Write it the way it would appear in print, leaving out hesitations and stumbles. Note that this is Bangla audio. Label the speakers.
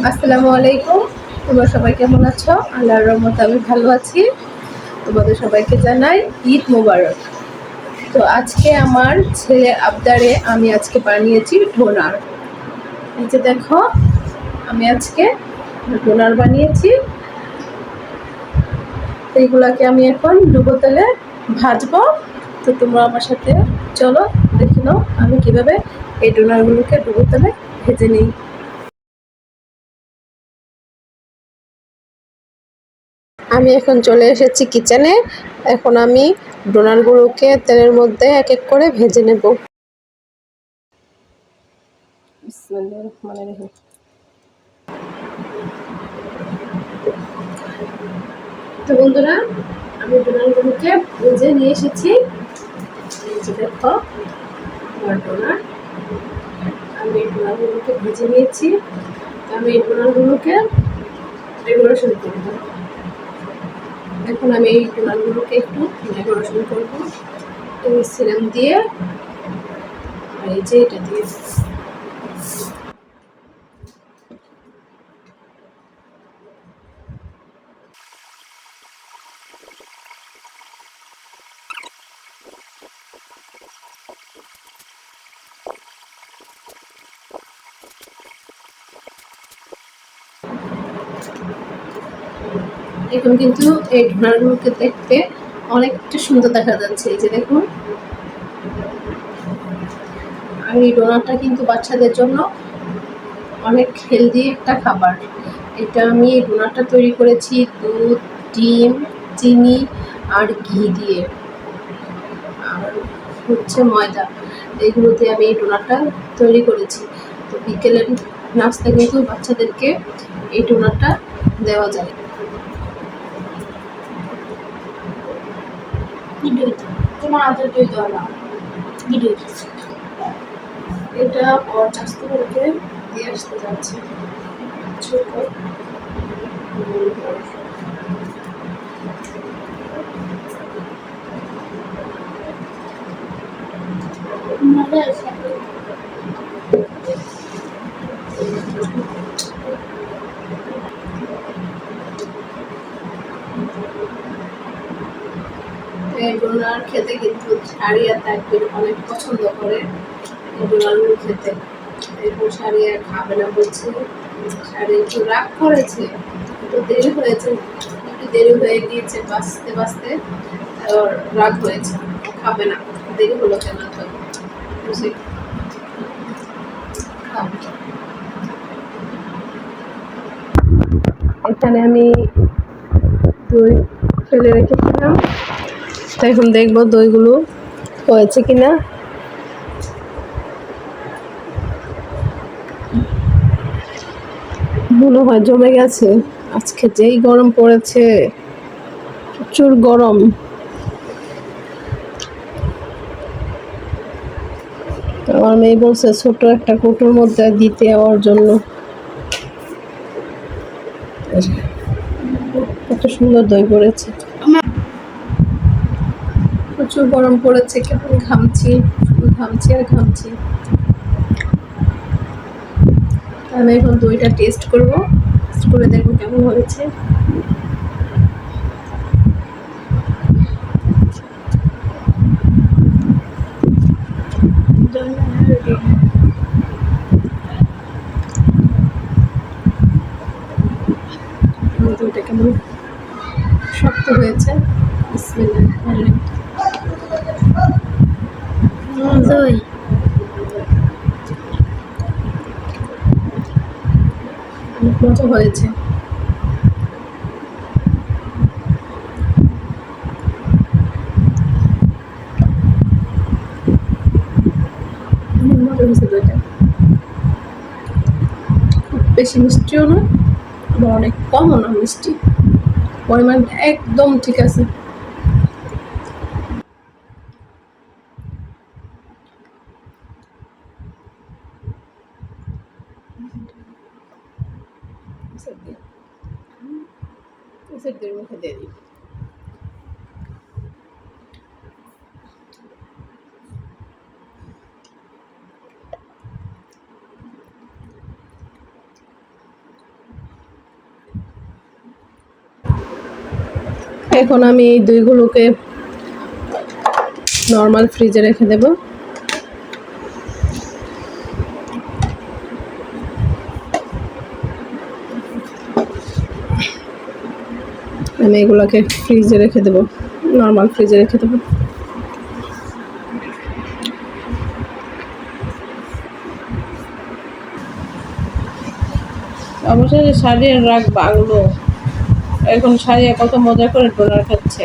Speaker 1: আসসালামু আলাইকুম। তোমরা সবাই কেমন আছো? আল্লাহর রহমতে আমি ভালো আছি। তোমাদের সবাইকে জানাই ঈদ মোবারক। তো আজকে আমার ছেলের আবদারে আমি আজকে বানিয়েছি ডোনার। এই যে দেখো, আমি আজকে ডোনার বানিয়েছি। এইগুলাকে আমি এখন ডুবো তেলে ভাজবো। তো তোমরা আমার সাথে চলো দেখে নাও আমি কিভাবে এই ডোনারগুলোকে ডুবো তেলে ভেজে নিই। আমি এখন চলে এসেছি কিচেনে। এখন আমি ডোনারগুলোকে তেলের মধ্যে এক এক করে ভেজে নেব। বিসমিল্লাহির রহমানির রহিম। তো বন্ধুরা, আমি ডোনারগুলোকে ভেজে নিয়ে এসেছি। এই যে দেখো আমার ডোনার। আমি এই ডোনারগুলোকে ভেজে নিয়েছি। আমি এই ডোনারগুলোকে ডেকোরেশন করব। এখন আমি এই ডোনারগুলোকে একটু ডেকোরেশন করব এই সিরাম দিয়ে আর এই যে এটা দিয়ে। এখন কিন্তু এই ডোনারগুলোকে দেখতে অনেকটা সুন্দর দেখা যাচ্ছে। এই যে দেখুন, আর এই ডোনারটা কিন্তু বাচ্চাদের জন্য অনেক হেলদি একটা খাবার। এটা আমি এই ডোনারটা তৈরি করেছি দুধ, ডিম, চিনি আর ঘি দিয়ে, আর হচ্ছে ময়দা। এগুলো দিয়ে আমি এই ডোনারটা তৈরি করেছি। তো বিকেলের নাস্তা কিন্তু বাচ্চাদেরকে এই ডোনারটা দেওয়া যায়। এটা ওর স্বাস্থ্যকে দিয়ে আসতে যাচ্ছে। ছোট এই ডোনার খেতে কিন্তু সারিয়া তাকে অনেক পছন্দ করে এই ডোনারগুলো খেতে। এরপর সারিয়া খাবে না বলছে। সারিয়া একটু রাগ করেছে, একটু দেরি হয়েছে, একটু দেরি হয়ে গিয়েছে বাঁচতে বাঁচতে ওর রাগ হয়েছে, খাবে না। দেরি হলো কেন তো বুঝে খাবে। এখানে আমি দই ফেলে রেখেছিলাম, তো এখন দেখবো দইগুলো হয়েছে কিনা। মনে হয় জমে গেছে। আজকে যেই গরম পড়েছে, প্রচুর গরম। আমার মেয়ে বলছে ছোট একটা কৌটোর মধ্যে দিতে ওর জন্য। কত সুন্দর দই পড়েছে। প্রচুর গরম পড়েছে, কেমন ঘামছি, শুধু ঘামছি আর ঘামছি। আমি এখন দইটা টেস্ট করবো, টেস্ট করে দেখবো কেমন হয়েছে। দইটা কেমন শক্ত হয়েছে। দই অনেক মজা হয়েছে। অনেক মজা হয়েছে দইটা। খুব বেশি মিষ্টিও না, আবার অনেক কমও না মিষ্টি, পরিমাণ একদম ঠিক আছে। মুখে দিয়ে দিই। এখন আমি এই দইগুলোকে নর্মাল ফ্রিজে রেখে দেব। আমি এগুলোকে ফ্রিজে রেখে দেব, নর্মাল ফ্রিজে রেখে দেব। অবশেষে সারিয়ার রাগ ভাঙলো। এখন সারিয়া কত মজা করে ডোনার খাচ্ছে।